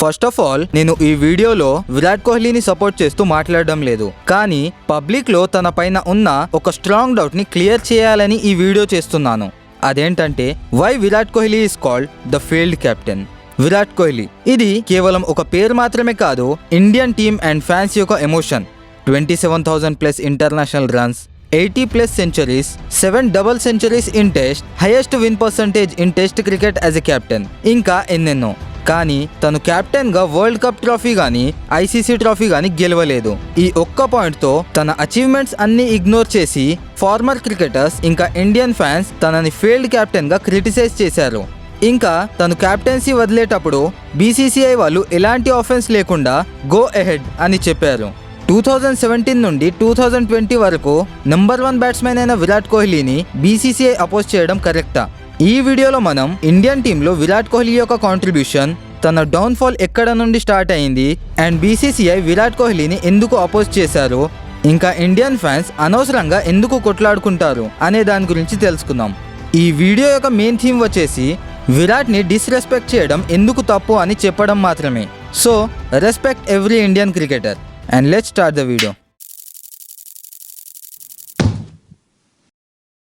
First of all నేను ఈ వీడియోలో విరాట్ కోహ్లీని సపోర్ట్ చేస్తూ మాట్లాడడం లేదు, కానీ పబ్లిక్ లో తన పైన ఉన్న ఒక స్ట్రాంగ్ డౌట్ ని క్లియర్ చేయాలని ఈ వీడియో చేస్తున్నాను. అదేంటంటే why Virat Kohli is called the failed captain. Virat Kohli ఇది కేవలం ఒక పేరు మాత్రమే కాదు, ఇండియన్ టీమ్ అండ్ ఫ్యాన్స్ యొక్క emotion. 27,000+ international runs, 80+ centuries, 7 double centuries in test, highest win percentage in test cricket as a captain, ఇంకా ఎన్నెన్నో. కానీ తను కెప్టెన్ గా వరల్డ్ కప్ ట్రోఫీ గానీ ఐసీసీ ట్రోఫీ గానీ గెలవలేదు. ఈ ఒక్క పాయింట్ తో తన అచీవ్మెంట్స్ అన్ని ఇగ్నోర్ చేసి ఫార్మర్ క్రికెటర్స్ ఇంకా ఇండియన్ ఫ్యాన్స్ తనని ఫెయిల్డ్ కెప్టెన్ గా క్రిటిసైజ్ చేశారు. ఇంకా తను కెప్టెన్సీ వదిలేటప్పుడు బీసీసీఐ వాళ్ళు ఎలాంటి ఆఫెన్స్ లేకుండా గో ఎహెడ్ అని చెప్పారు. 2017 నుండి 2020 వరకు నెంబర్ 1 బ్యాట్స్మెన్ అయిన విరాట్ కోహ్లీని బీసీసీఐ అపోజ్ చేయడం కరెక్టా? ఈ వీడియోలో మనం ఇండియన్ టీంలో విరాట్ కోహ్లీ యొక్క కాంట్రిబ్యూషన్, తన డౌన్ఫాల్ ఎక్కడ నుండి స్టార్ట్ అయింది, అండ్ బీసీసీఐ విరాట్ కోహ్లీని ఎందుకు అపోజ్ చేశారు, ఇంకా ఇండియన్ ఫ్యాన్స్ అనవసరంగా ఎందుకు కొట్లాడుకుంటారు అనే దాని గురించి తెలుసుకుందాం. ఈ వీడియో యొక్క మెయిన్ థీమ్ వచ్చేసి విరాట్ని డిస్రెస్పెక్ట్ చేయడం ఎందుకు తప్పు అని చెప్పడం మాత్రమే. So respect every Indian cricketer and let's start the video.